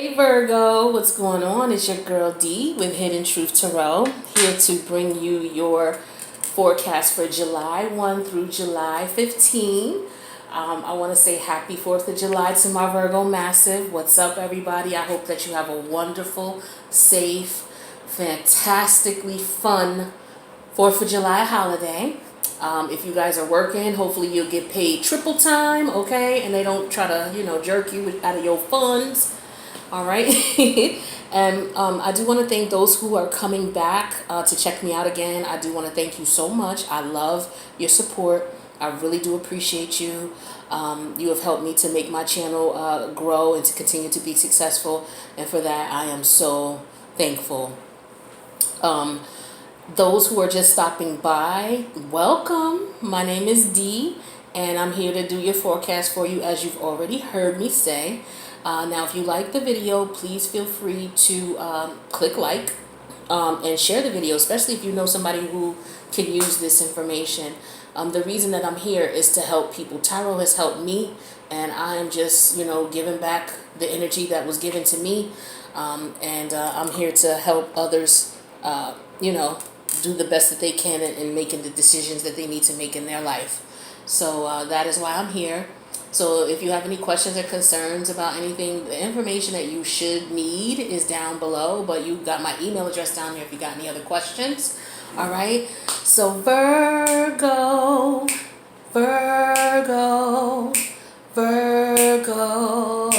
Hey Virgo, what's going on? It's your girl D with Hidden Truth Tarot, here to bring you your forecast for July 1 through July 15. I want to say happy 4th of July to my Virgo Massive. What's up, everybody? I hope that you have a wonderful, safe, fantastically fun 4th of July holiday. If you guys are working, hopefully you'll get paid triple time, okay? And they don't try to, jerk you out of your funds. All right. And I do want to thank those who are coming back to check me out again. I do want to thank you so much. I love your support. I really do appreciate you. You have helped me to make my channel grow and to continue to be successful. And for that, I am so thankful. Those who are just stopping by, welcome. My name is Dee, and I'm here to do your forecast for you, as you've already heard me say. Now, if you like the video, please feel free to click like and share the video, especially if you know somebody who can use this information. The reason that I'm here is to help people. Tarot has helped me, and I am just, giving back the energy that was given to me. And I'm here to help others, do the best that they can in making the decisions that they need to make in their life. So that is why I'm here. So if you have any questions or concerns about anything, the information that you should need is down below, but you got my email address down there if you got any other questions. All right. So Virgo, Virgo, Virgo.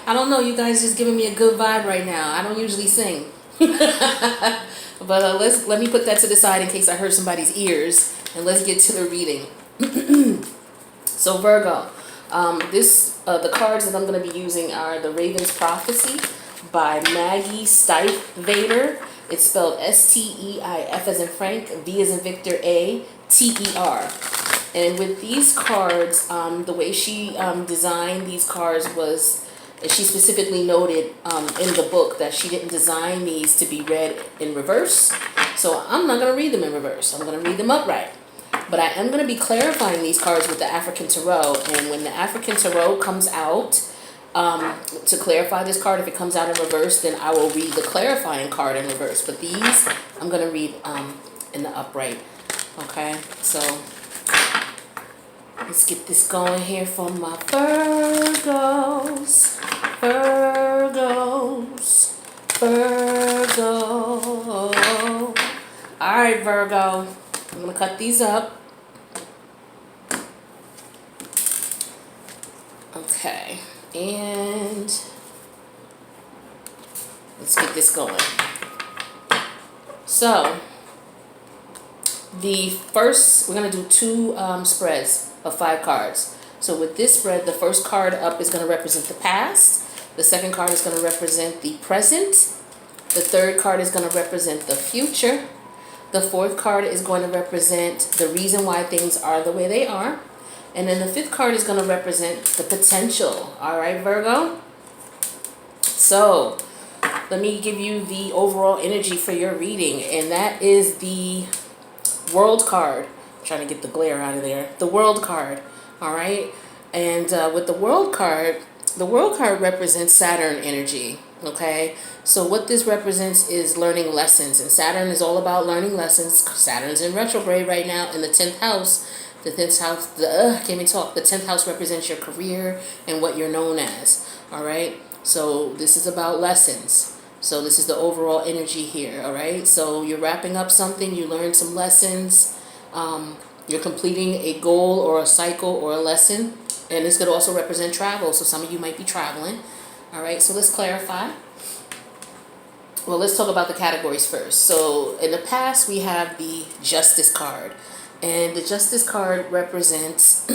I don't know, you guys just giving me a good vibe right now. I don't usually sing. But let me put that to the side in case I hurt somebody's ears, and let's get to the reading. So Virgo, the cards that I'm going to be using are the Raven's Prophecy by Maggie Stiefvater. It's spelled S-T-E-I-F as in Frank, V as in Victor, A-T-E-R. And with these cards, the way she designed these cards was, she specifically noted in the book that she didn't design these to be read in reverse. So I'm not going to read them in reverse. I'm going to read them upright. But I am going to be clarifying these cards with the African Tarot. And when the African Tarot comes out, to clarify this card, if it comes out in reverse, then I will read the clarifying card in reverse. But these, I'm going to read in the upright. Okay, so let's get this going here for my Virgos. Virgos. Virgo. All right, Virgo. I'm going to cut these up. Okay. And let's get this going. So, the first, we're going to do two spreads of 5 cards. So with this spread, the first card up is going to represent the past. The second card is going to represent the present. The third card is going to represent the future. The fourth card is going to represent the reason why things are the way they are. And then the fifth card is going to represent the potential. All right, Virgo? So let me give you the overall energy for your reading. And that is the World card. I'm trying to get the glare out of there. The World card. All right? And with the World card represents Saturn energy. Okay, so what this represents is learning lessons, and Saturn is all about learning lessons. Saturn's in retrograde right now in the 10th house. The 10th house, the 10th house represents your career and what you're known as. All right, so this is about lessons. So this is the overall energy here. All right, so you're wrapping up something, you learned some lessons, you're completing a goal or a cycle or a lesson, and this could also represent travel. So some of you might be traveling. All right, so let's clarify. Well, let's talk about the categories first. So in the past, we have the Justice card. And the Justice card represents,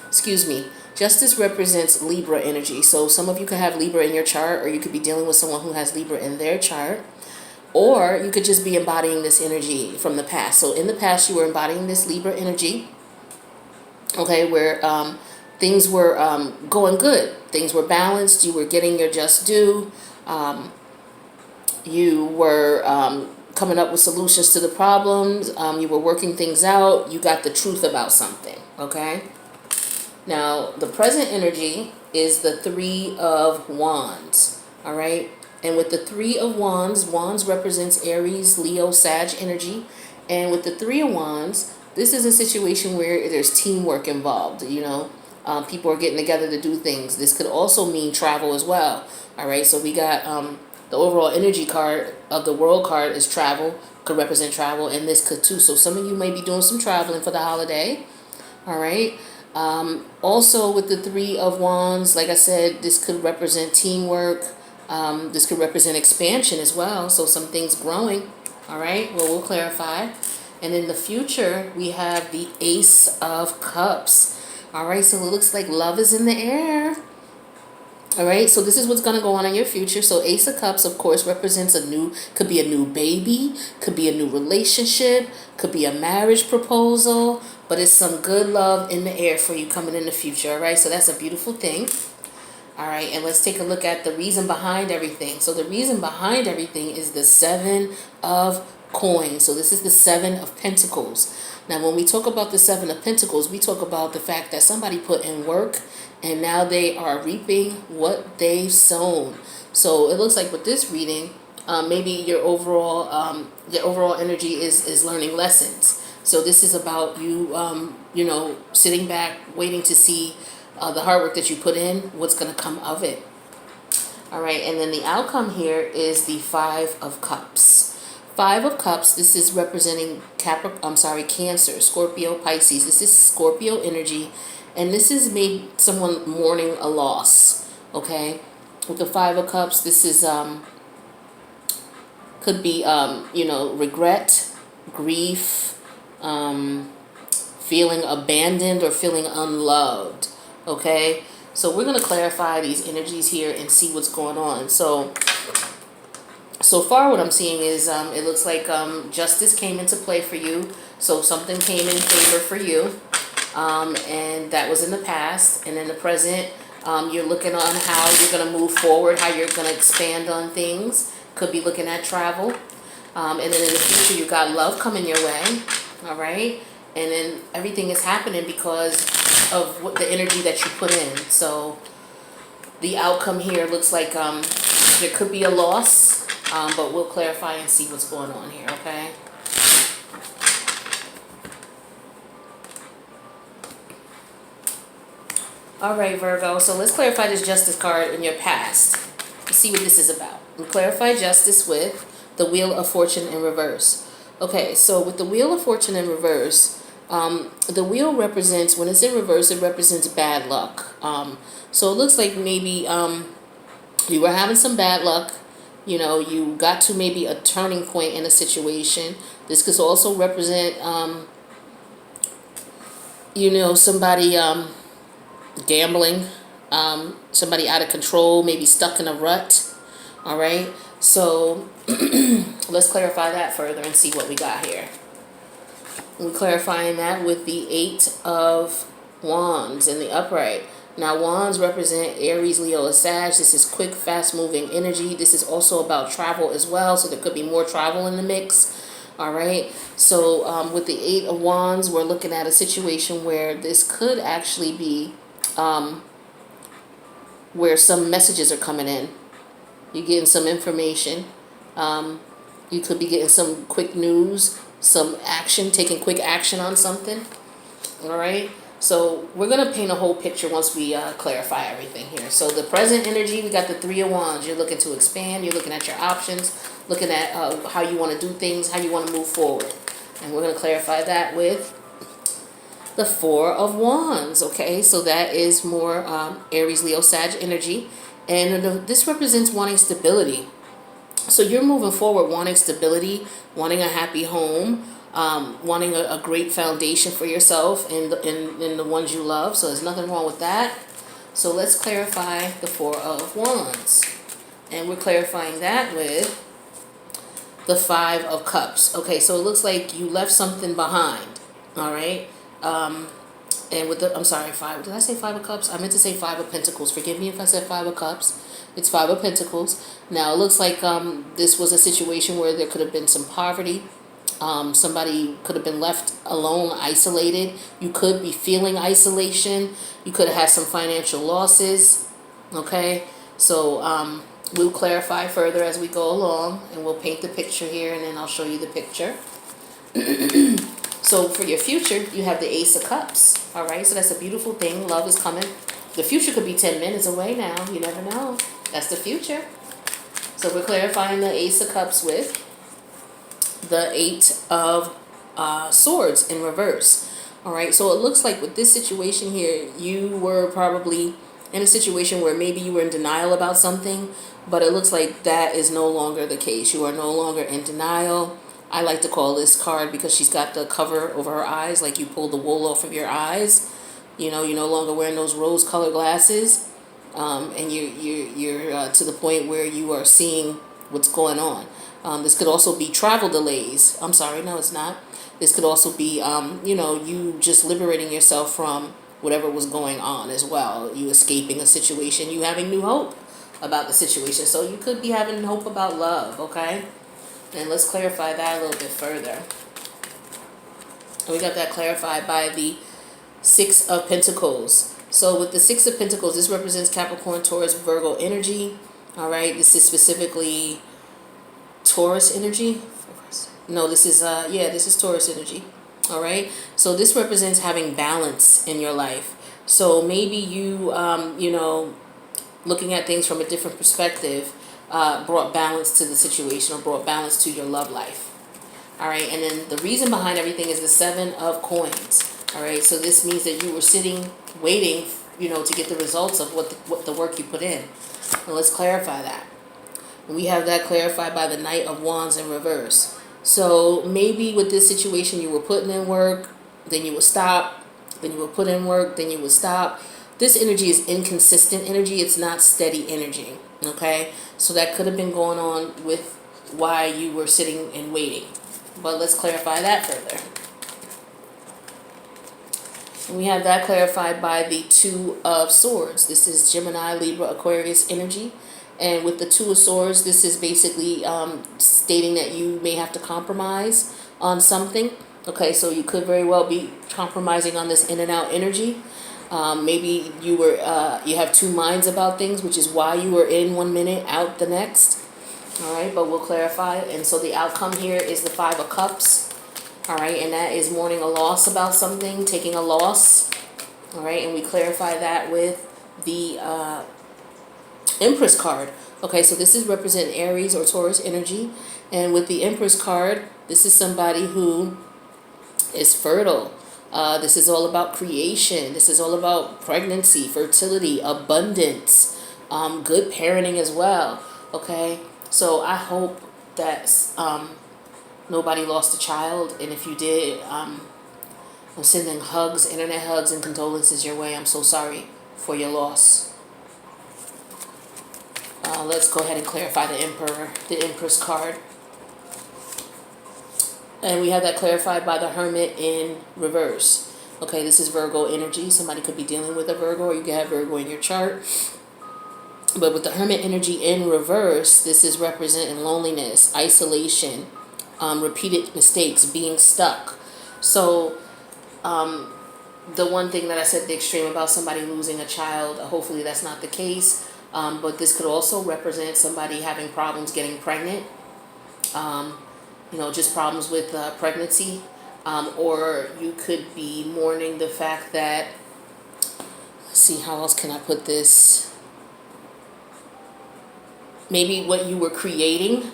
excuse me, Justice represents Libra energy. So some of you could have Libra in your chart, or you could be dealing with someone who has Libra in their chart. Or you could just be embodying this energy from the past. So in the past, you were embodying this Libra energy, okay, where things were going good. Things were balanced. You were getting your just due. You were coming up with solutions to the problems. You were working things out. You got the truth about something. Okay. Now, the present energy is the Three of Wands. All right. And with the Three of Wands, Wands represents Aries, Leo, Sag energy. And with the Three of Wands, this is a situation where there's teamwork involved, you know. People are getting together to do things. This could also mean travel as well. All right, so we got the overall energy card of the World card is travel, could represent travel, and this could too. So some of you may be doing some traveling for the holiday. All right. Also with the Three of Wands, like I said, this could represent teamwork. This could represent expansion as well. So some things growing. All right. Well, we'll clarify. And in the future, we have the Ace of Cups. All right. So it looks like love is in the air. All right, so this is what's going to go on in your future. So Ace of Cups, of course, represents could be a new baby, could be a new relationship, could be a marriage proposal, but it's some good love in the air for you coming in the future. All right, so that's a beautiful thing. All right, and let's take a look at the reason behind everything. So the reason behind everything is the Seven of Coins. So this is the Seven of Pentacles. Now, when we talk about the Seven of Pentacles, we talk about the fact that somebody put in work and now they are reaping what they've sown. So it looks like with this reading, maybe your overall energy is learning lessons. So this is about you, you know, sitting back, waiting to see the hard work that you put in, what's going to come of it. All right, and then the outcome here is the Five of Cups. Five of Cups, this is representing Cancer, Scorpio, Pisces. This is Scorpio energy, and this is maybe someone mourning a loss, okay? With the Five of Cups, this is could be you know, regret, grief, feeling abandoned or feeling unloved, okay? So we're going to clarify these energies here and see what's going on. So far what I'm seeing is it looks like justice came into play for you. So something came in favor for you, and that was in the past. And in the present, you're looking on how you're going to move forward, how you're going to expand on things. Could be looking at travel. And then in the future, you got love coming your way. All right. And then everything is happening because of what the energy that you put in. So the outcome here looks like there could be a loss. But we'll clarify and see what's going on here, okay? All right, Virgo. So let's clarify this Justice card in your past. Let's see what this is about. We clarify Justice with the Wheel of Fortune in reverse. Okay, so with the Wheel of Fortune in reverse, the wheel represents, when it's in reverse, it represents bad luck. So it looks like maybe you were having some bad luck. You know, you got to maybe a turning point in a situation. This could also represent, you know, somebody gambling, somebody out of control, maybe stuck in a rut. All right. So let's clarify that further and see what we got here. We're clarifying that with the Eight of Wands in the upright. Now, wands represent Aries, Leo, and Sag. This is quick, fast-moving energy. This is also about travel as well, so there could be more travel in the mix. All right. So with the Eight of Wands, we're looking at a situation where this could actually be where some messages are coming in. You're getting some information. You could be getting some quick news, some action, taking quick action on something. All right. So we're going to paint a whole picture once we clarify everything here. So the present energy, we got the Three of Wands. You're looking to expand. You're looking at your options, looking at how you want to do things, how you want to move forward. And we're going to clarify that with the Four of Wands. Okay, so that is more Aries, Leo, Sag energy. And this represents wanting stability. So you're moving forward, wanting stability, wanting a happy home, wanting a great foundation for yourself and the ones you love. So there's nothing wrong with that. So let's clarify the Four of Wands. And we're clarifying that with the Five of Cups. Okay, so it looks like you left something behind. All right. And with the, I'm sorry, five, did I say Five of Cups? I meant to say Five of Pentacles. Forgive me if I said Five of Cups. It's Five of Pentacles. Now, it looks like this was a situation where there could have been some poverty. Somebody could have been left alone, isolated. You could be feeling isolation. You could have had some financial losses. Okay, so we'll clarify further as we go along, and we'll paint the picture here, and then I'll show you the picture. So for your future, you have the Ace of Cups. All right, so that's a beautiful thing. Love is coming. The future could be 10 minutes away now. You never know. That's the future. So we're clarifying the Ace of Cups with the Eight of Swords in reverse. All right, so it looks like with this situation here, you were probably in a situation where maybe you were in denial about something, but it looks like that is no longer the case. You are no longer in denial. I like to call this card, because she's got the cover over her eyes, like you pulled the wool off of your eyes. You know, you're no longer wearing those rose-colored glasses, and you're to the point where you are seeing what's going on. This could also be travel delays. I'm sorry, no, it's not. This could also be, you just liberating yourself from whatever was going on as well. You escaping a situation, you having new hope about the situation. So you could be having hope about love, okay? And let's clarify that a little bit further. And we got that clarified by the Six of Pentacles. So with the Six of Pentacles, this represents Capricorn, Taurus, Virgo energy. All right, this is specifically Taurus energy. No, this is this is Taurus energy. All right, so this represents having balance in your life. So maybe you looking at things from a different perspective brought balance to the situation, or brought balance to your love life. All right, and then the reason behind everything is the Seven of Coins. All right, so this means that you were sitting, waiting, to get the results of what the work you put in. And let's clarify that. We have that clarified by the Knight of Wands in reverse. So maybe with this situation, you were putting in work, then you would stop, then you would put in work, then you would stop. This energy is inconsistent energy. It's not steady energy. Okay, so that could have been going on with why you were sitting and waiting. But let's clarify that further. And we have that clarified by the Two of Swords. This is Gemini, Libra, Aquarius energy. And with the Two of Swords, this is basically stating that you may have to compromise on something. Okay, so you could very well be compromising on this in and out energy. Maybe you have two minds about things, which is why you were in 1 minute, out the next. All right, but we'll clarify. And so the outcome here is the Five of Cups. All right, and that is mourning a loss about something, taking a loss. All right, and we clarify that with the Empress card. Okay, so this is represent Aries or Taurus energy. And with the Empress card, this is somebody who is fertile. This is all about creation. This is all about pregnancy, fertility, abundance, good parenting as well. Okay, so I hope that nobody lost a child, and if you did, I'm sending hugs, internet hugs, and condolences your way. I'm so sorry for your loss. Let's go ahead and clarify the Empress card. And we have that clarified by the Hermit in reverse. Okay, this is Virgo energy. Somebody could be dealing with a Virgo, or you could have Virgo in your chart. But with the Hermit energy in reverse, this is representing loneliness, isolation, repeated mistakes, being stuck. So the one thing that I said, the extreme about somebody losing a child, hopefully that's not the case. But this could also represent somebody having problems getting pregnant. Just problems with pregnancy. Or you could be mourning the fact that, let's see, how else can I put this? Maybe what you were creating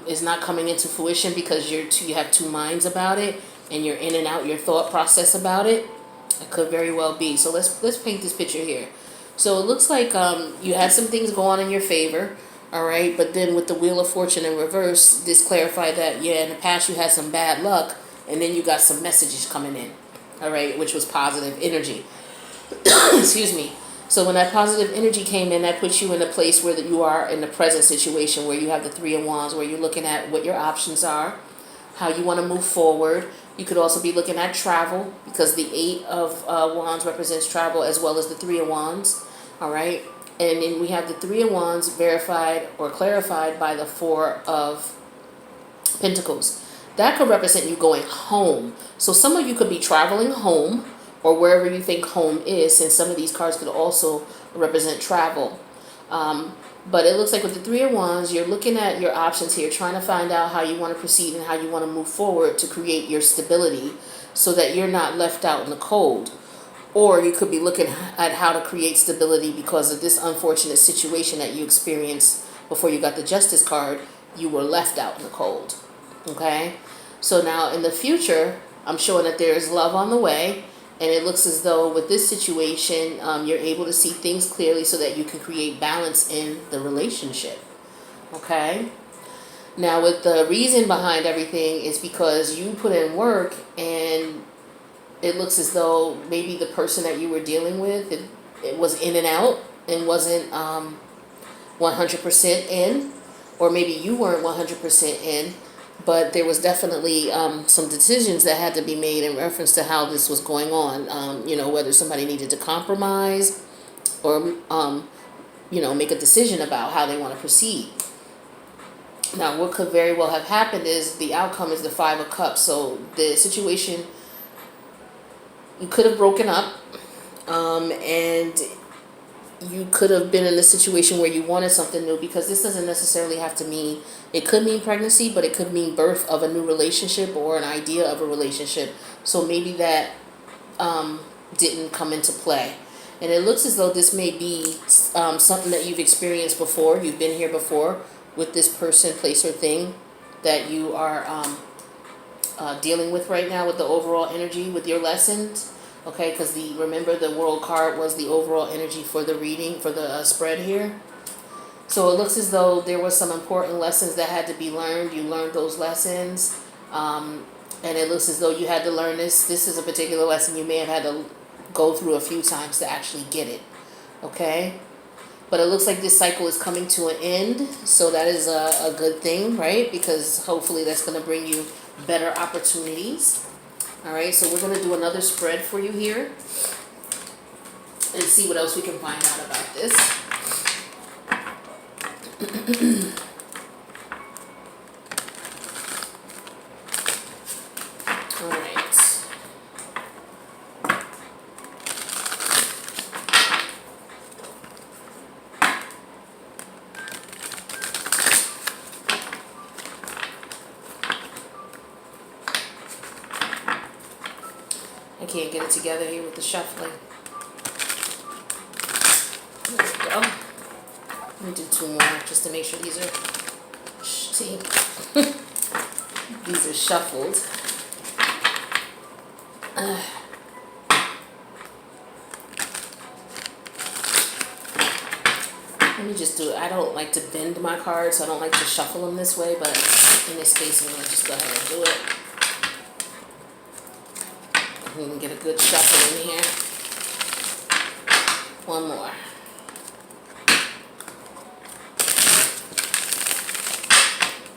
is not coming into fruition because you have two minds about it, and you're in and out your thought process about it. It could very well be. So let's paint this picture here. So it looks like you had some things go on in your favor, all right? But then with the Wheel of Fortune in reverse, this clarified that, in the past you had some bad luck, and then you got some messages coming in, all right, which was positive energy. Excuse me. So when that positive energy came in, that puts you in a place where you are in the present situation, where you have the Three of Wands, where you're looking at what your options are, how you want to move forward. You could also be looking at travel, because the Eight of Wands represents travel, as well as the Three of Wands. All right. And then we have the Three of Wands verified or clarified by the Four of Pentacles. that could represent you going home. So some of you could be traveling home or wherever you think home is, since some of these cards could also represent travel. But it looks like with the Three of Wands, you're looking at your options here, trying to find out how you want to proceed and how you want to move forward to create your stability so that you're not left out in the cold. Or you could be looking at how to create stability because of this unfortunate situation that you experienced before you got the Justice card. You were left out in the cold. Okay? So now in the future, I'm showing that there is love on the way. And it looks as though with this situation, you're able to see things clearly so that you can create balance in the relationship. Okay? Now, with the reason behind everything is because you put in work, and it looks as though maybe the person that you were dealing with, it was in and out and wasn't 100% in. Or maybe you weren't 100% in. But there was definitely some decisions that had to be made in reference to how this was going on. Whether somebody needed to compromise or, make a decision about how they want to proceed. Now, what could very well have happened is the outcome is the Five of Cups. So the situation, you could have broken up, and you could have been in a situation where you wanted something new, because this doesn't necessarily have to mean, it could mean pregnancy, but it could mean birth of a new relationship or an idea of a relationship. So maybe that didn't come into play. And it looks as though this may be something that you've experienced before. You've been here before with this person, place, or thing that you are dealing with right now with the overall energy, with your lessons. Okay, because remember the World card was the overall energy for the reading, for the spread here. So it looks as though there were some important lessons that had to be learned. You learned those lessons. And it looks as though you had to learn this. This is a particular lesson you may have had to go through a few times to actually get it. Okay? But it looks like this cycle is coming to an end. So that is a good thing, right? Because hopefully that's going to bring you better opportunities. All right, so we're going to do another spread for you here and see what else we can find out about this. All right. I can't get it together here with the shuffling. There we go. Let me do two more just to make sure these are these are shuffled. Let me just do it. I don't like to bend my cards, so I don't like to shuffle them this way, but in this case, I'm going to just go ahead and do it. We can get a good shuffle in here. One more.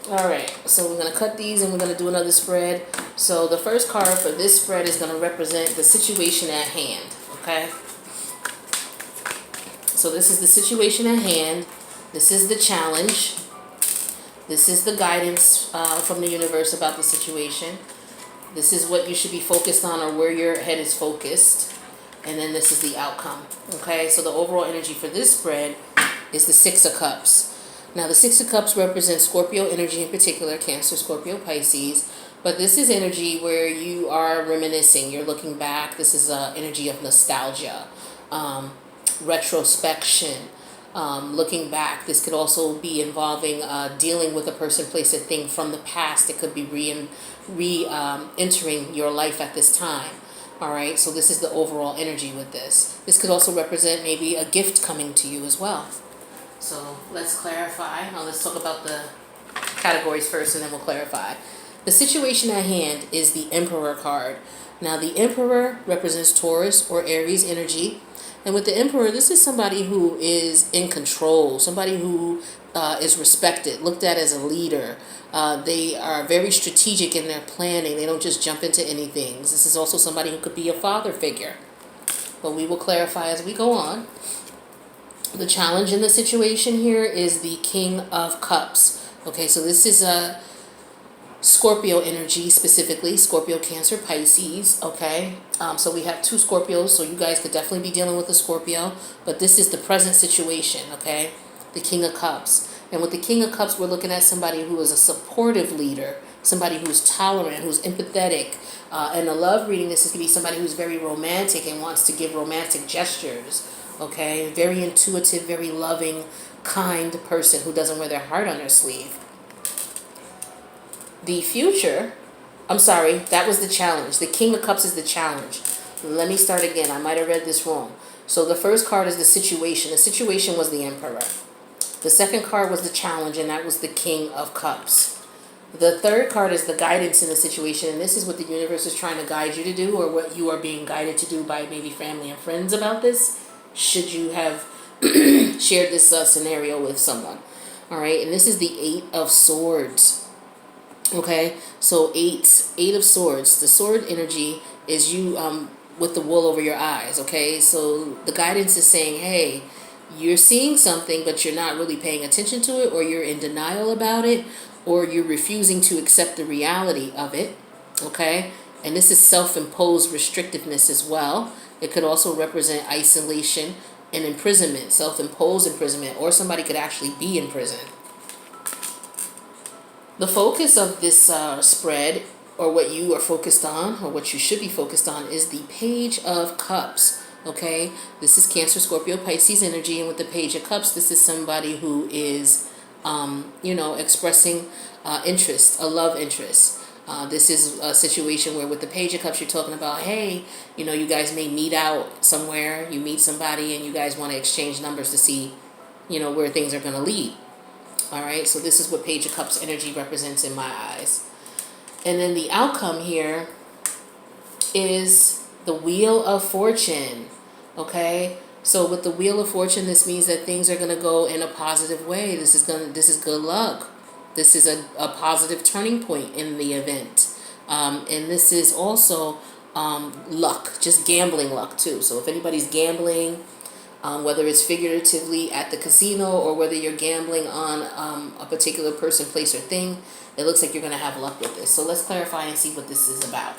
Alright, so we're going to cut these and we're going to do another spread. So the first card for this spread is going to represent the situation at hand. Okay? So this is the situation at hand. This is the challenge. This is the guidance from the universe about the situation. This is what you should be focused on, or where your head is focused. And then this is the outcome. Okay, so the overall energy for this spread is the Six of Cups. Now the Six of Cups represents Scorpio energy in particular, Cancer, Scorpio, Pisces. But this is energy where you are reminiscing. You're looking back. This is energy of nostalgia, retrospection, looking back. This could also be involving dealing with a person, place, or thing from the past. It could be entering your life at this time. All right, so this is the overall energy with this. This could also represent maybe a gift coming to you as well. So let's clarify. Now let's talk about the categories first, and then we'll clarify. The situation at hand is the Emperor card. Now the Emperor represents Taurus or Aries energy. And with the Emperor, this is somebody who is in control, somebody who is respected, looked at as a leader. They are very strategic in their planning. They don't just jump into anything. This is also somebody who could be a father figure. But we will clarify as we go on. The challenge in the situation here is the King of Cups. Okay, so this is Scorpio energy, specifically Scorpio, Cancer, Pisces. Okay, so we have two Scorpios, so you guys could definitely be dealing with a Scorpio, but this is the present situation. Okay, the King of Cups. And with the King of Cups, we're looking at somebody who is a supportive leader, somebody who's tolerant, who's empathetic. In a love reading, this is going to be somebody who's very romantic and wants to give romantic gestures. Okay, very intuitive, very loving, kind person who doesn't wear their heart on their sleeve. The future, I'm sorry, that was the challenge. The King of Cups is the challenge. Let me start again. I might have read this wrong. So the first card is the situation. The situation was the Emperor. The second card was the challenge, and that was the King of Cups. The third card is the guidance in the situation, and this is what the universe is trying to guide you to do, or what you are being guided to do by maybe family and friends about this, should you have shared this scenario with someone. All right, and this is the Eight of Swords. Okay, so eight of swords. The sword energy is you with the wool over your eyes. Okay, so the guidance is saying, hey, you're seeing something, but you're not really paying attention to it, or you're in denial about it, or you're refusing to accept the reality of it. Okay, and this is self-imposed restrictiveness as well. It could also represent isolation and imprisonment, self-imposed imprisonment, or somebody could actually be in prison. The focus of this spread, or what you are focused on, or what you should be focused on, is the Page of Cups. Okay, this is Cancer, Scorpio, Pisces energy, and with the Page of Cups, this is somebody who is, expressing interest, a love interest. This is a situation where with the Page of Cups, you're talking about, hey, you guys may meet out somewhere, you meet somebody, and you guys want to exchange numbers to see, where things are going to lead. All right, so this is what Page of Cups energy represents in my eyes. And then the outcome here is the Wheel of Fortune. Okay, so with the Wheel of Fortune, this means that things are going to go in a positive way. This is good luck. This is a positive turning point in the event. And this is also luck, just gambling luck too. So if anybody's gambling, whether it's figuratively at the casino or whether you're gambling on a particular person, place, or thing, it looks like you're going to have luck with this. So let's clarify and see what this is about.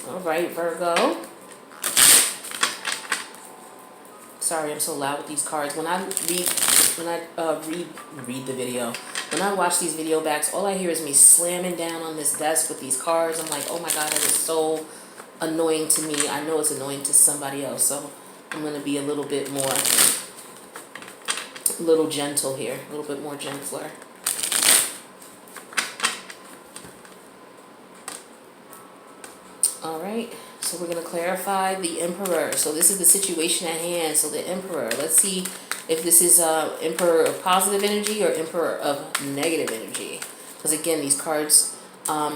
All right, Virgo. Sorry, I'm so loud with these cards. When I read the video, when I watch these video backs, all I hear is me slamming down on this desk with these cards. I'm like, oh my God, that is so annoying to me. I know it's annoying to somebody else, so I'm going to be a little gentle here, a little bit more gentler. All right, so we're going to clarify the Emperor. So this is the situation at hand. So the Emperor, let's see if this is Emperor of positive energy or Emperor of negative energy. Because again, these cards are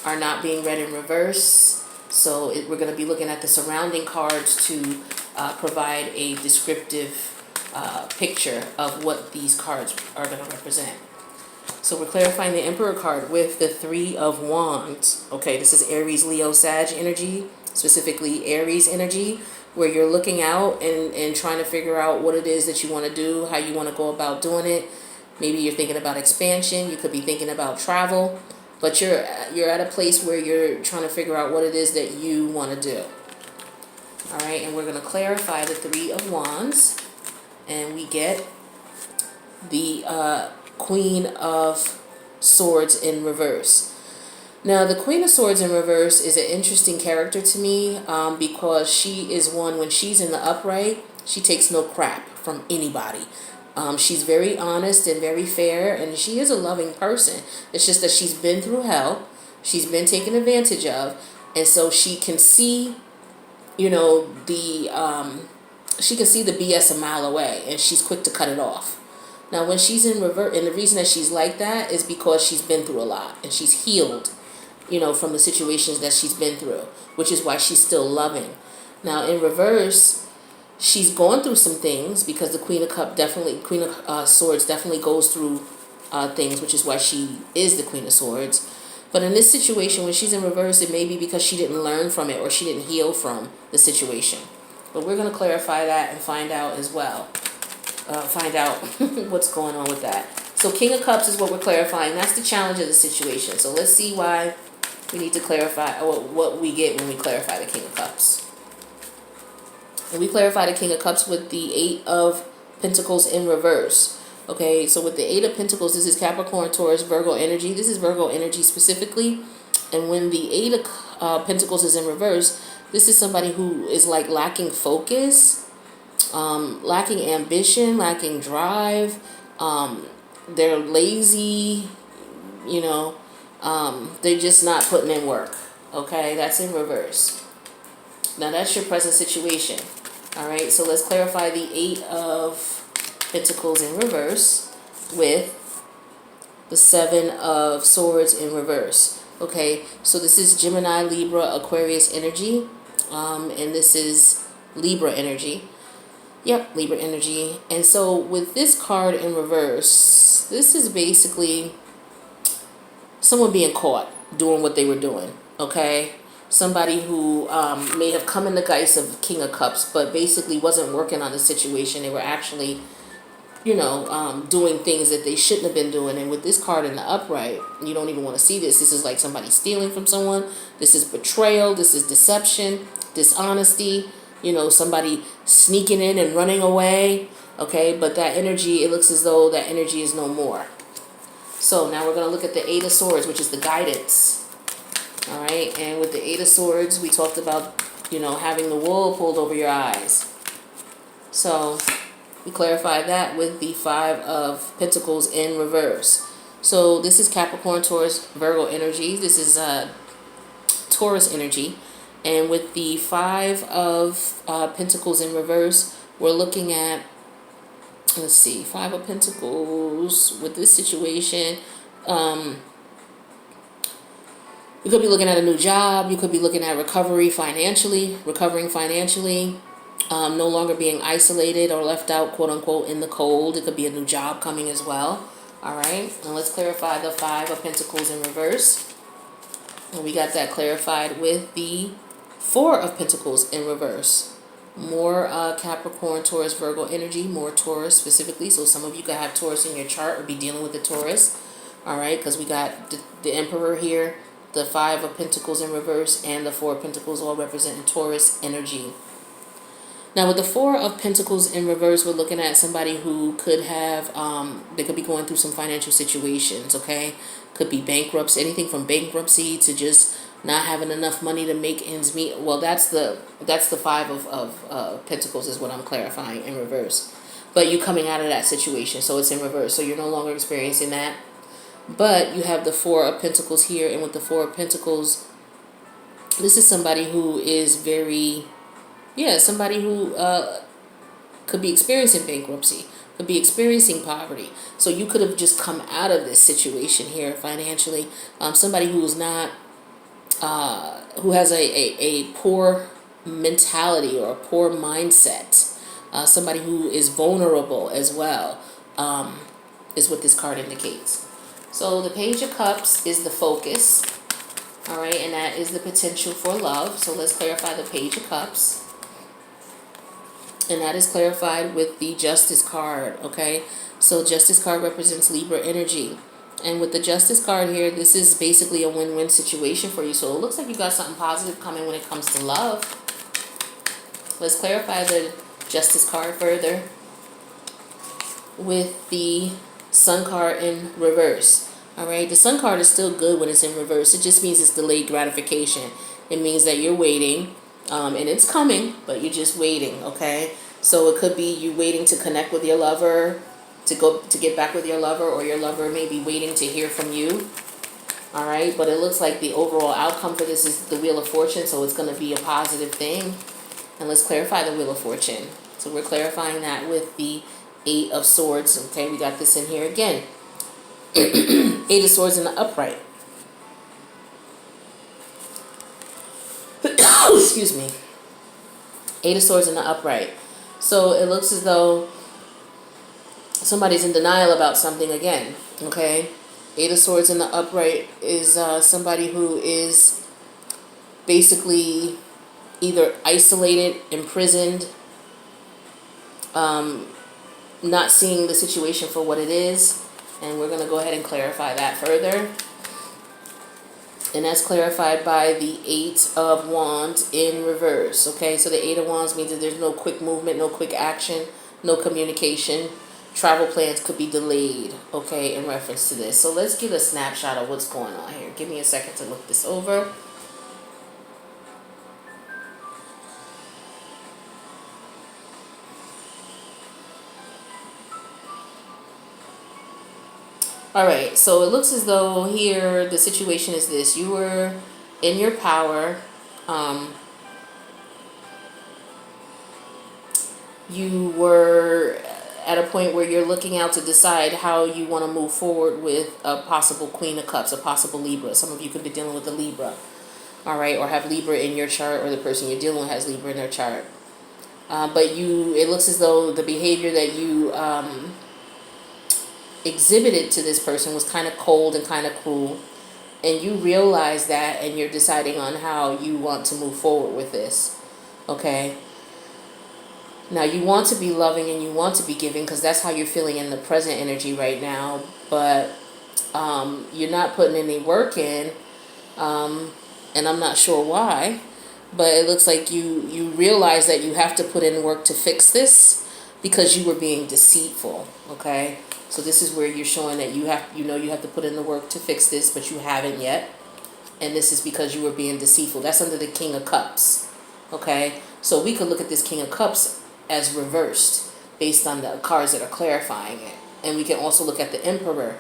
not being read in reverse. So we're going to be looking at the surrounding cards to provide a descriptive picture of what these cards are going to represent. So we're clarifying the Emperor card with the Three of Wands. Okay, this is Aries, Leo, Sag energy, specifically Aries energy, where you're looking out and trying to figure out what it is that you want to do, how you want to go about doing it. Maybe you're thinking about expansion. You could be thinking about travel. But you're at a place where you're trying to figure out what it is that you want to do. All right, and we're going to clarify the Three of Wands. And we get the Queen of Swords in reverse. Now, the Queen of Swords in reverse is an interesting character to me because she is one, when she's in the upright, she takes no crap from anybody. She's very honest and very fair, and she is a loving person. It's just that she's been through hell. She's been taken advantage of, and so she can see, she can see the BS a mile away, and she's quick to cut it off. Now, when she's in reverse, and the reason that she's like that is because she's been through a lot, and she's healed, from the situations that she's been through, which is why she's still loving. Now, in reverse, she's gone through some things because the Queen of Swords definitely goes through things, which is why she is the Queen of Swords. But in this situation, when she's in reverse, it may be because she didn't learn from it or she didn't heal from the situation. But we're going to clarify that and find out as well. find out what's going on with that. So King of Cups is what we're clarifying. That's the challenge of the situation. So let's see why we need to clarify, or what we get when we clarify the King of Cups. And we clarify the King of Cups with the Eight of Pentacles in reverse. Okay, so with the Eight of Pentacles, this is Capricorn, Taurus, Virgo energy. This is Virgo energy specifically. And when the Eight of Pentacles is in reverse, this is somebody who is like lacking focus, lacking ambition, lacking drive. They're lazy, you know, they're just not putting in work. Okay, that's in reverse. Now that's your present situation. All right, so let's clarify the Eight of Pentacles in reverse with the Seven of Swords in reverse. Okay, so this is Gemini, Libra, Aquarius energy, and this is Libra energy. Yep, Libra energy. And so with this card in reverse, this is basically someone being caught doing what they were doing, okay? Somebody who may have come in the guise of King of Cups, but basically wasn't working on the situation. They were actually, you know, doing things that they shouldn't have been doing. And with this card in the upright, you don't even want to see this. This is like somebody stealing from someone. This is betrayal. This is deception, dishonesty. You know, somebody sneaking in and running away. Okay, but that energy, it looks as though that energy is no more. So now we're going to look at the Eight of Swords, which is the guidance. All right, and with the Eight of Swords, we talked about, you know, having the wool pulled over your eyes. So we clarified that with the Five of Pentacles in reverse. So this is Capricorn, Taurus, Virgo energy. This is Taurus energy. And with the Five of Pentacles in reverse, we're looking at, let's see, Five of Pentacles with this situation. You could be looking at a new job. You could be looking at recovering financially, no longer being isolated or left out, quote unquote, in the cold. It could be a new job coming as well. All right, and let's clarify the Five of Pentacles in reverse. And we got that clarified with the Four of Pentacles in reverse. More Capricorn, Taurus, Virgo energy, more Taurus specifically. So some of you could have Taurus in your chart or be dealing with the Taurus. All right, because we got the Emperor here, the Five of Pentacles in reverse, and the Four of Pentacles all representing Taurus energy. Now with the Four of Pentacles in reverse, we're looking at somebody who could have, they could be going through some financial situations, okay? Could be bankruptcy, anything from bankruptcy to just not having enough money to make ends meet. Well, that's the Five of Pentacles is what I'm clarifying in reverse. But you coming out of that situation, so it's in reverse. So you're no longer experiencing that. But you have the Four of Pentacles here, and with the Four of Pentacles, this is somebody who is very, somebody who could be experiencing bankruptcy, could be experiencing poverty. So you could have just come out of this situation here financially. Somebody who is not, who has a poor mentality or a poor mindset. Somebody who is vulnerable as well, is what this card indicates. So the Page of Cups is the focus, all right, and that is the potential for love. So let's clarify the Page of Cups. And that is clarified with the Justice card, okay? So Justice card represents Libra energy. And with the Justice card here, this is basically a win-win situation for you. So it looks like you got something positive coming when it comes to love. Let's clarify the Justice card further with the Sun card in reverse. All right, the Sun card is still good when it's in reverse. It just means it's delayed gratification. It means that you're waiting, and it's coming, but you're just waiting, okay? So it could be you waiting to connect with your lover, to get back with your lover, or your lover may be waiting to hear from you. All right, but it looks like the overall outcome for this is the Wheel of Fortune, so it's going to be a positive thing. And let's clarify the Wheel of Fortune. So we're clarifying that with the Eight of Swords. Okay, we got this in here again. Eight of Swords in the upright. Excuse me. Eight of Swords in the upright. So it looks as though somebody's in denial about something again. Okay. Eight of Swords in the upright is somebody who is basically either isolated, imprisoned, not seeing the situation for what it is. And we're going to go ahead and clarify that further. And that's clarified by the Eight of Wands in reverse. Okay, so the Eight of Wands means that there's no quick movement, no quick action, no communication. Travel plans could be delayed, okay, in reference to this. So let's get a snapshot of what's going on here. Give me a second to look this over. All right, so it looks as though here the situation is this. You were in your power. You were at a point where you're looking out to decide how you want to move forward with a possible Queen of Cups, a possible Libra. Some of you could be dealing with a Libra, all right, or have Libra in your chart, or the person you're dealing with has Libra in their chart. But it looks as though the behavior that you exhibited to this person was kind of cold and kind of cruel, and you realize that, and you're deciding on how you want to move forward with this, okay? Now, you want to be loving and you want to be giving, because that's how you're feeling in the present energy right now, but you're not putting any work in, and I'm not sure why, but it looks like you realize that you have to put in work to fix this because you were being deceitful, okay? So this is where you're showing that you have to put in the work to fix this, but you haven't yet. And this is because you were being deceitful. That's under the King of Cups, okay? So we could look at this King of Cups as reversed based on the cards that are clarifying it. And we can also look at the Emperor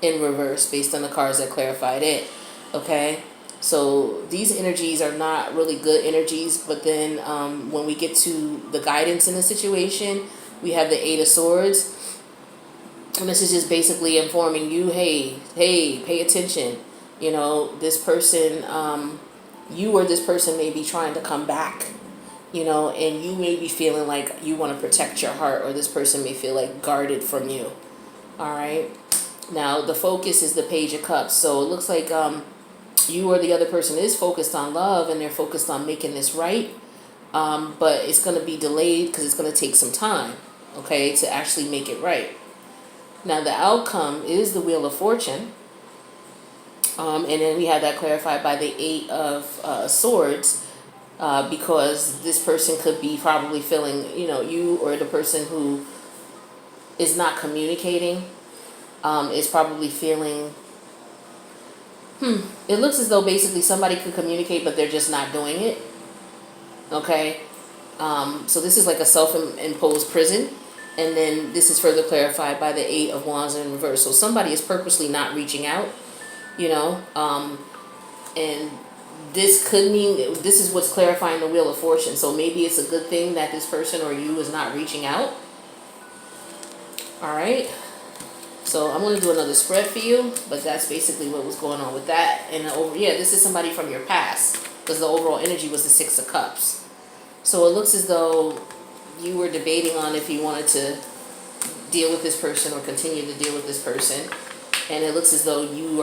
in reverse based on the cards that clarified it, okay? So these energies are not really good energies, but then when we get to the guidance in the situation, we have the Eight of Swords. And this is just basically informing you, hey, pay attention. You know, this person, you or this person may be trying to come back, you know, and you may be feeling like you want to protect your heart, or this person may feel like guarded from you. All right. Now, the focus is the Page of Cups. So it looks like you or the other person is focused on love, and they're focused on making this right. But it's going to be delayed because it's going to take some time, okay, to actually make it right. Now, the outcome is the Wheel of Fortune. And then we have that clarified by the Eight of Swords, because this person could be probably feeling, you know, you or the person who is not communicating is probably feeling, it looks as though basically somebody could communicate, but they're just not doing it, okay? So this is like a self-imposed prison. And then this is further clarified by the Eight of Wands in reverse. So somebody is purposely not reaching out, you know, and this could mean, this is what's clarifying the Wheel of Fortune. So maybe it's a good thing that this person or you is not reaching out. All right. So I'm going to do another spread for you, but that's basically what was going on with that. And this is somebody from your past, because the overall energy was the Six of Cups. So it looks as though you were debating on if you wanted to deal with this person or continue to deal with this person. And it looks as though you